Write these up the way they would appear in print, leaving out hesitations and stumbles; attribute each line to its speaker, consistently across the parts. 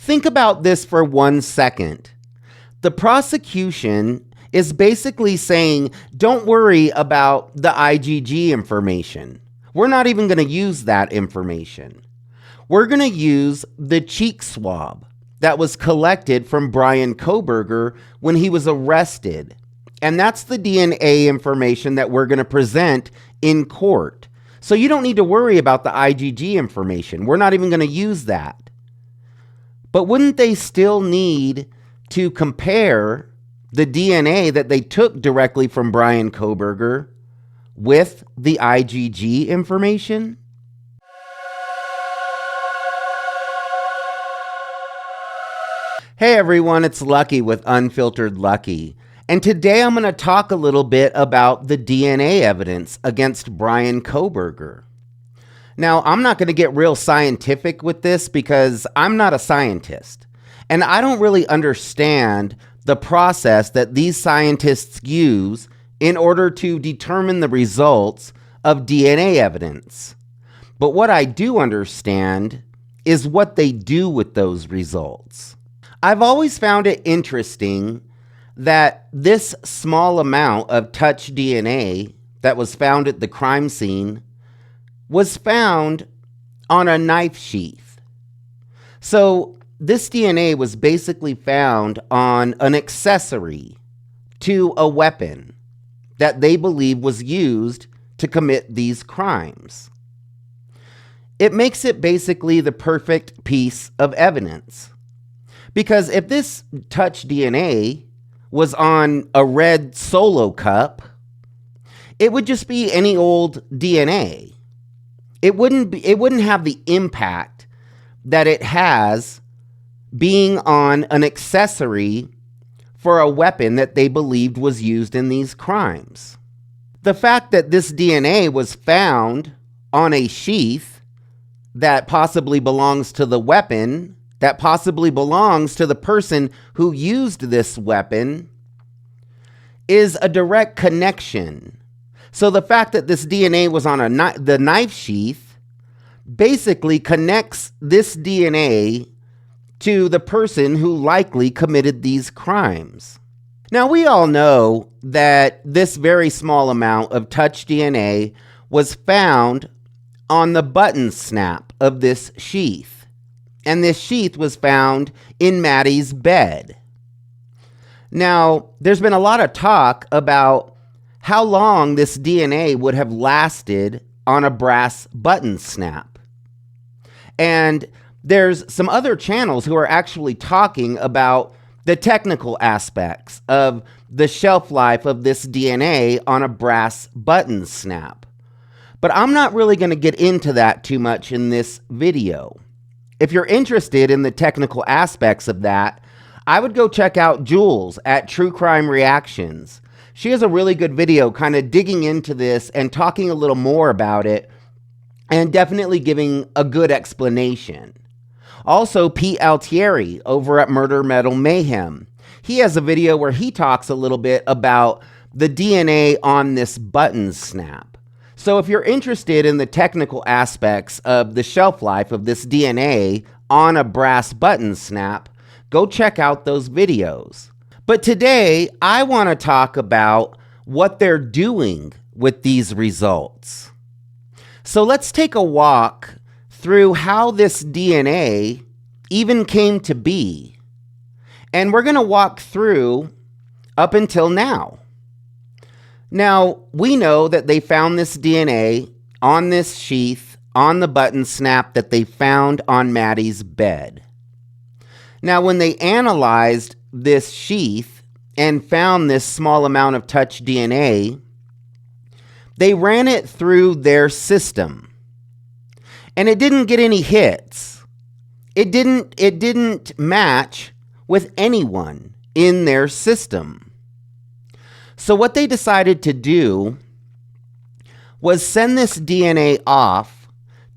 Speaker 1: think about this for 1 second. The prosecution is basically saying, don't worry about the IGG information. We're not even going to use that information. We're going to use the cheek swab that was collected from Bryan Kohberger when he was arrested. And that's the DNA information that we're going to present in court. So you don't need to worry about the IGG information. We're not even going to use that. But wouldn't they still need to compare the DNA that they took directly from Bryan Kohberger with the IGG information? Hey everyone, it's Lucky with Unfiltered Lucky. And today I'm going to talk a little bit about the DNA evidence against Bryan Kohberger. Now, I'm not going to get real scientific with this because I'm not a scientist. And I don't really understand the process that these scientists use in order to determine the results of DNA evidence. But what I do understand is what they do with those results. I've always found it interesting that this small amount of touch DNA that was found at the crime scene was found on a knife sheath. So this DNA was basically found on an accessory to a weapon that they believe was used to commit these crimes. It makes it basically the perfect piece of evidence. Because if this touch DNA was on a red Solo cup, it would just be any old DNA. It wouldn't have the impact that it has being on an accessory for a weapon that they believed was used in these crimes. The fact that this DNA was found on a sheath that possibly belongs to the weapon, that possibly belongs to the person who used this weapon, is a direct connection. So the fact that this DNA was on the knife sheath basically connects this DNA to the person who likely committed these crimes. Now, we all know that this very small amount of touch DNA was found on the button snap of this sheath. And this sheath was found in Maddie's bed. Now, there's been a lot of talk about how long this DNA would have lasted on a brass button snap. And there's some other channels who are actually talking about the technical aspects of the shelf life of this DNA on a brass button snap. But I'm not really going to get into that too much in this video. If you're interested in the technical aspects of that, I would go check out Jules at True Crime Reactions. She has a really good video kind of digging into this and talking a little more about it and definitely giving a good explanation. Also, Pete Altieri over at Murder Metal Mayhem. He has a video where he talks a little bit about the DNA on this button snap. So if you're interested in the technical aspects of the shelf life of this DNA on a brass button snap, go check out those videos. But today, I want to talk about what they're doing with these results. So let's take a walk through how this DNA even came to be. And we're going to walk through up until now. Now, we know that they found this DNA on this sheath on the button snap that they found on Maddie's bed. Now, when they analyzed this sheath and found this small amount of touch DNA, they ran it through their system. And it didn't get any hits. It didn't match with anyone in their system. So what they decided to do was send this DNA off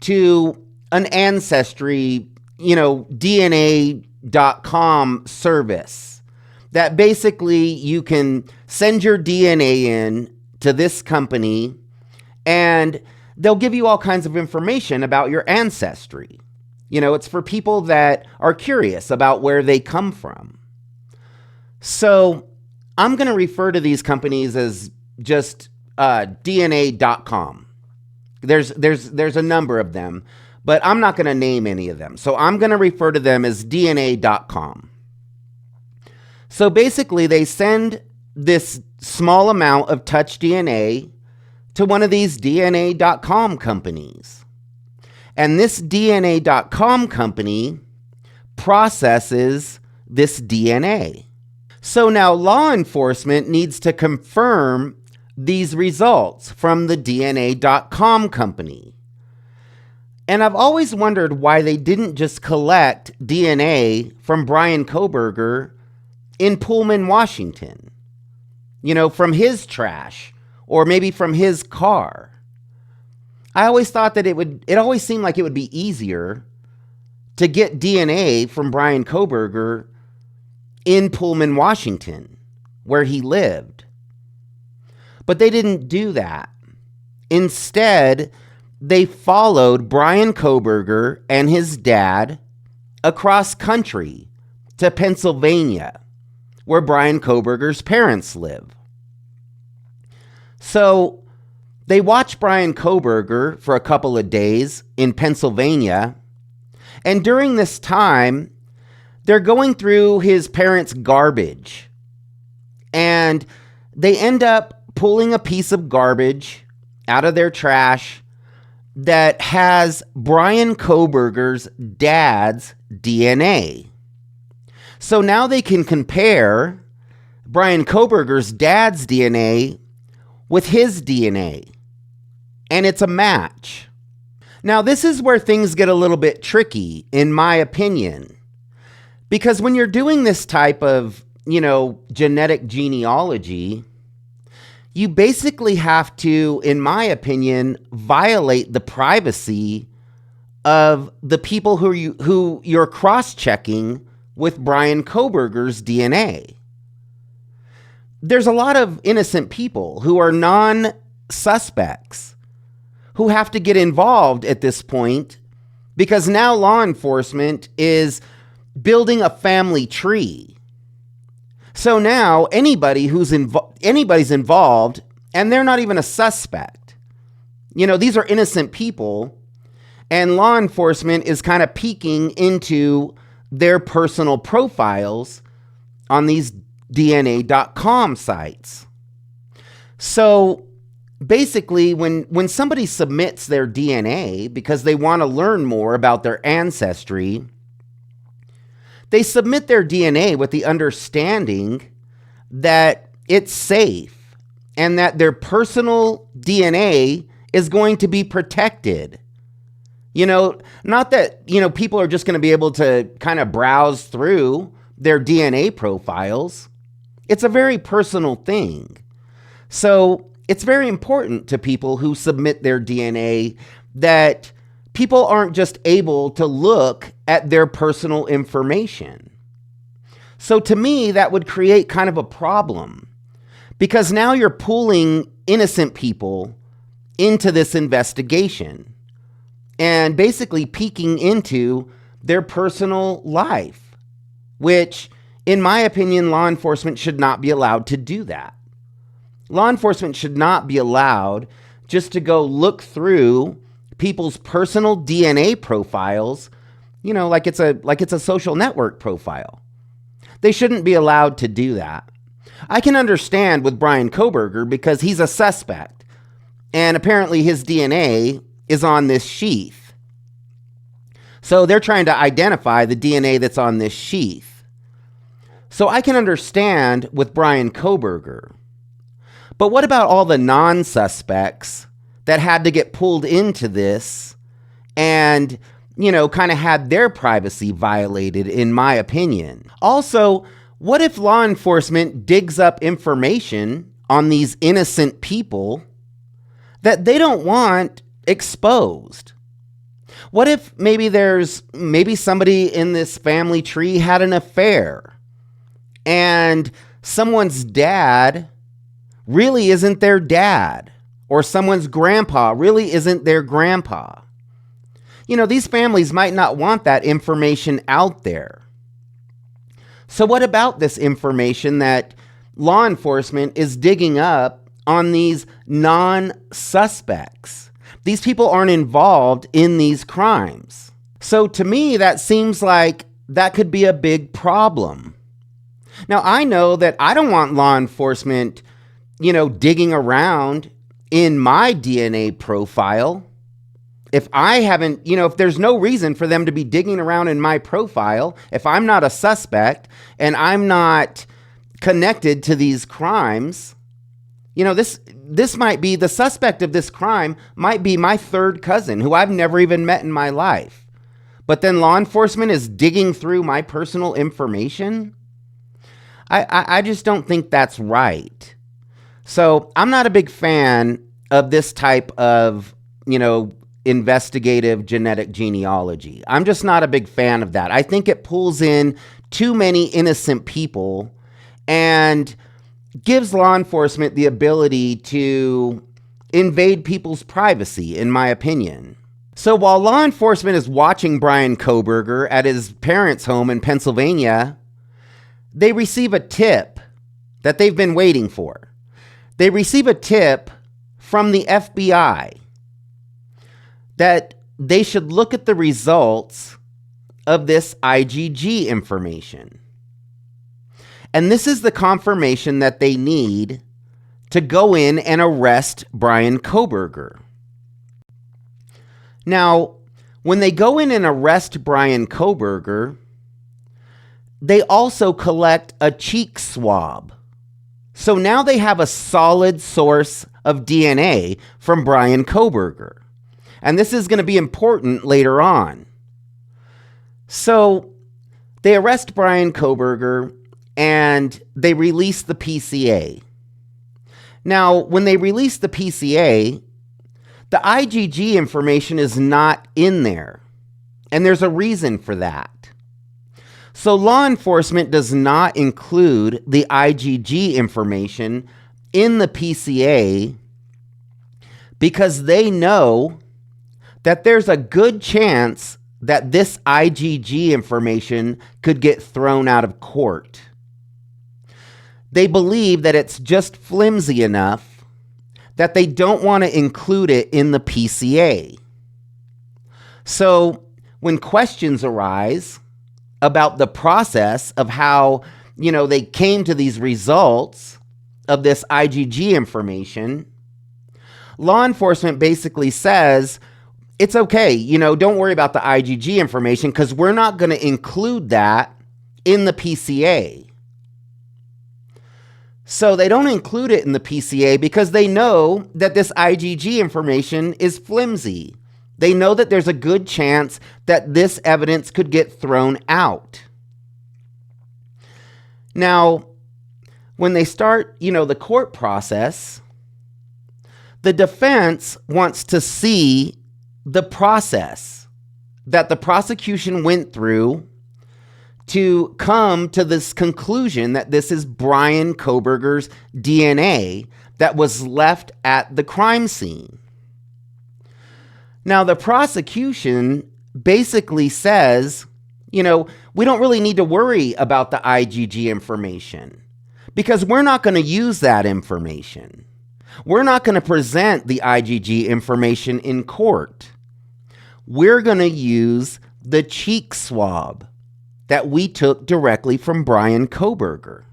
Speaker 1: to an ancestry, DNA.com service that basically you can send your DNA in to this company and they'll give you all kinds of information about your ancestry. It's for people that are curious about where they come from. So I'm going to refer to these companies as just DNA.com. There's a number of them, but I'm not going to name any of them. So I'm going to refer to them as DNA.com. So basically, they send this small amount of touch DNA to one of these DNA.com companies. And this DNA.com company processes this DNA. So now law enforcement needs to confirm these results from the DNA.com company. And I've always wondered why they didn't just collect DNA from Bryan Kohberger in Pullman, Washington, from his trash or maybe from his car. I always thought that it always seemed like it would be easier to get DNA from Bryan Kohberger in Pullman, Washington, where he lived. But they didn't do that. Instead, they followed Bryan Kohberger and his dad across country to Pennsylvania, where Bryan Kohberger's parents live. So they watch Bryan Kohberger for a couple of days in Pennsylvania, and during this time, they're going through his parents' garbage, and they end up pulling a piece of garbage out of their trash that has Bryan Kohberger's dad's DNA. So now they can compare Bryan Kohberger's dad's DNA with his DNA, and it's a match. Now, this is where things get a little bit tricky, in my opinion, because when you're doing this type of, genetic genealogy, you basically have to, in my opinion, violate the privacy of the people who you're cross-checking with Bryan Kohberger's DNA. There's a lot of innocent people who are non-suspects who have to get involved at this point because now law enforcement is building a family tree. So now anybody's involved, and they're not even a suspect. These are innocent people, and law enforcement is kind of peeking into their personal profiles on these DNA.com sites. So basically, when somebody submits their DNA because they want to learn more about their ancestry, they submit their DNA with the understanding that it's safe and that their personal DNA is going to be protected. Not that, people are just going to be able to kind of browse through their DNA profiles. It's a very personal thing. So it's very important to people who submit their DNA that people aren't just able to look at their personal information. So to me, that would create kind of a problem because now you're pulling innocent people into this investigation and basically peeking into their personal life, which, in my opinion, law enforcement should not be allowed to do that. Law enforcement should not be allowed just to go look through people's personal DNA profiles, like it's a social network profile. They shouldn't be allowed to do that. I can understand with Bryan Kohberger because he's a suspect, and apparently his DNA is on this sheath. So they're trying to identify the DNA that's on this sheath. So I can understand with Bryan Kohberger. But what about all the non-suspects that had to get pulled into this and, kind of had their privacy violated, in my opinion? Also, what if law enforcement digs up information on these innocent people that they don't want exposed? What if maybe somebody in this family tree had an affair and someone's dad really isn't their dad, or someone's grandpa really isn't their grandpa? these families might not want that information out there. So what about this information that law enforcement is digging up on these non-suspects? These people aren't involved in these crimes. So to me, that seems like that could be a big problem. Now, I know that I don't want law enforcement, digging around in my DNA profile. If I haven't, if there's no reason for them to be digging around in my profile, if I'm not a suspect and I'm not connected to these crimes, this might be the suspect of this crime might be my third cousin who I've never even met in my life. But then law enforcement is digging through my personal information. I just don't think that's right. So I'm not a big fan of this type of, investigative genetic genealogy. I'm just not a big fan of that. I think it pulls in too many innocent people and gives law enforcement the ability to invade people's privacy, in my opinion. So while law enforcement is watching Bryan Kohberger at his parents' home in Pennsylvania, they receive a tip that they've been waiting for. They receive a tip from the FBI that they should look at the results of this IGG information. And this is the confirmation that they need to go in and arrest Bryan Kohberger. Now, when they go in and arrest Bryan Kohberger, they also collect a cheek swab. So now they have a solid source of DNA from Bryan Kohberger. And this is going to be important later on. So they arrest Bryan Kohberger and they release the PCA. Now, when they release the PCA, the IGG information is not in there. And there's a reason for that. So law enforcement does not include the IGG information in the PCA because they know that there's a good chance that this IGG information could get thrown out of court. They believe that it's just flimsy enough that they don't want to include it in the PCA. So when questions arise about the process of how, they came to these results of this IGG information, law enforcement basically says, it's okay, don't worry about the IGG information because we're not going to include that in the PCA. So they don't include it in the PCA because they know that this IGG information is flimsy. They know that there's a good chance that this evidence could get thrown out. Now, when they start, the court process, the defense wants to see the process that the prosecution went through to come to this conclusion that this is Bryan Kohberger's DNA that was left at the crime scene. Now, the prosecution basically says, we don't really need to worry about the IGG information because we're not going to use that information. We're not going to present the IGG information in court. We're going to use the cheek swab that we took directly from Bryan Kohberger.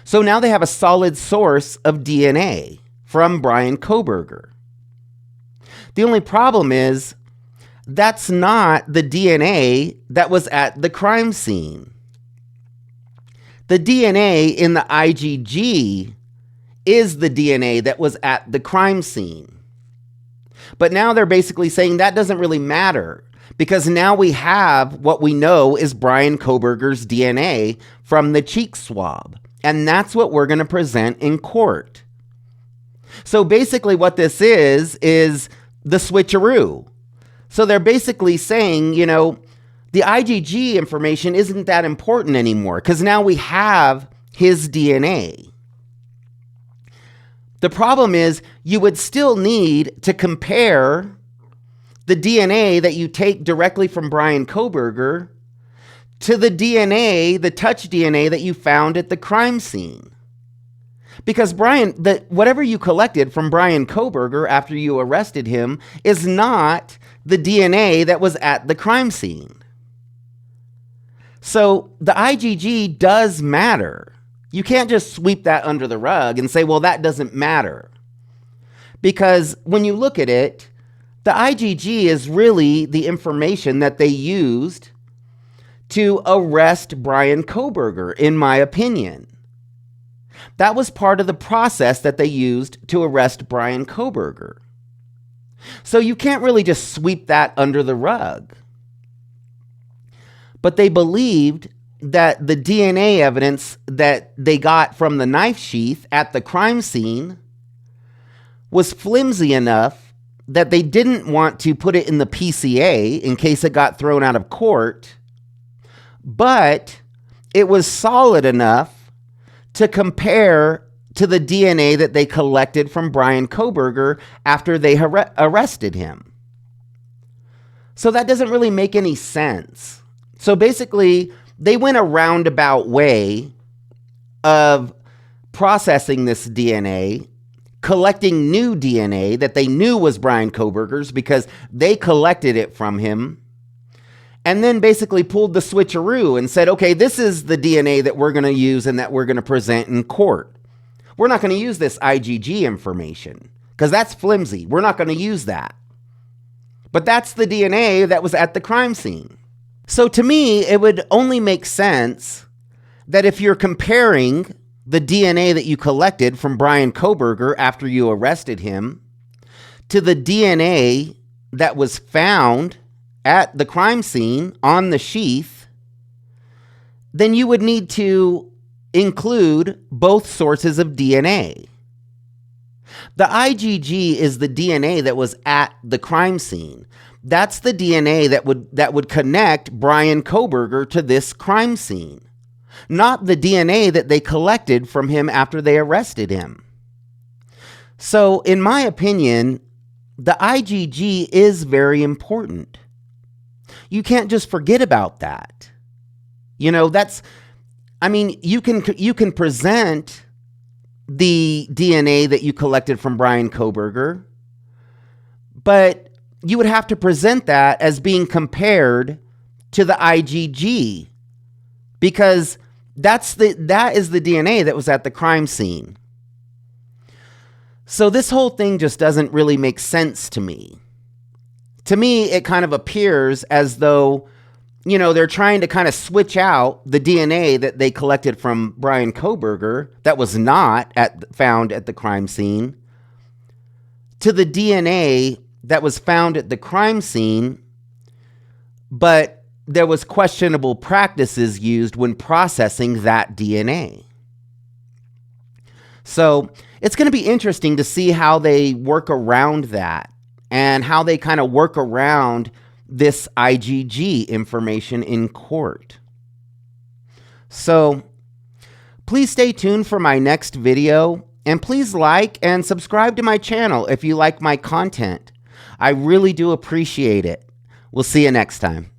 Speaker 1: So now they have a solid source of DNA from Bryan Kohberger. The only problem is that's not the DNA that was at the crime scene. The DNA in the IGG is the DNA that was at the crime scene. But now they're basically saying that doesn't really matter because now we have what we know is Bryan Kohberger's DNA from the cheek swab. And that's what we're going to present in court. So basically what this is the switcheroo. So they're basically saying, the IGG information isn't that important anymore because now we have his DNA. The problem is you would still need to compare the DNA that you take directly from Bryan Kohberger to the DNA, the touch DNA that you found at the crime scene. Because whatever you collected from Bryan Kohberger after you arrested him is not the DNA that was at the crime scene. So the IGG does matter. You can't just sweep that under the rug and say, well, that doesn't matter. Because when you look at it, the IGG is really the information that they used to arrest Bryan Kohberger, in my opinion. That was part of the process that they used to arrest Bryan Kohberger. So you can't really just sweep that under the rug. But they believed that the DNA evidence that they got from the knife sheath at the crime scene was flimsy enough that they didn't want to put it in the PCA in case it got thrown out of court, but it was solid enough to compare to the DNA that they collected from Bryan Kohberger after they arrested him. So that doesn't really make any sense. So basically, they went a roundabout way of processing this DNA, collecting new DNA that they knew was Bryan Kohberger's because they collected it from him, and then basically pulled the switcheroo and said, okay, this is the DNA that we're going to use and that we're going to present in court. We're not going to use this IGG information because that's flimsy. We're not going to use that. But that's the DNA that was at the crime scene. So to me, it would only make sense that if you're comparing the DNA that you collected from Bryan Kohberger after you arrested him to the DNA that was found at the crime scene on the sheath, then you would need to include both sources of DNA. The IGG is the DNA that was at the crime scene. That's the DNA that would connect Bryan Kohberger to this crime scene, not the DNA that they collected from him after they arrested him. So, in my opinion, the IGG is very important. You can't just forget about that. You know, you can present the DNA that you collected from Bryan Kohberger, but you would have to present that as being compared to the IGG because that is the DNA that was at the crime scene. So this whole thing just doesn't really make sense to me. To me, it kind of appears as though, they're trying to kind of switch out the DNA that they collected from Bryan Kohberger that was not found at the crime scene to the DNA that was found at the crime scene, but there was questionable practices used when processing that DNA. So it's going to be interesting to see how they work around that and how they kind of work around this IGG information in court. So please stay tuned for my next video, and please like and subscribe to my channel if you like my content. I really do appreciate it. We'll see you next time.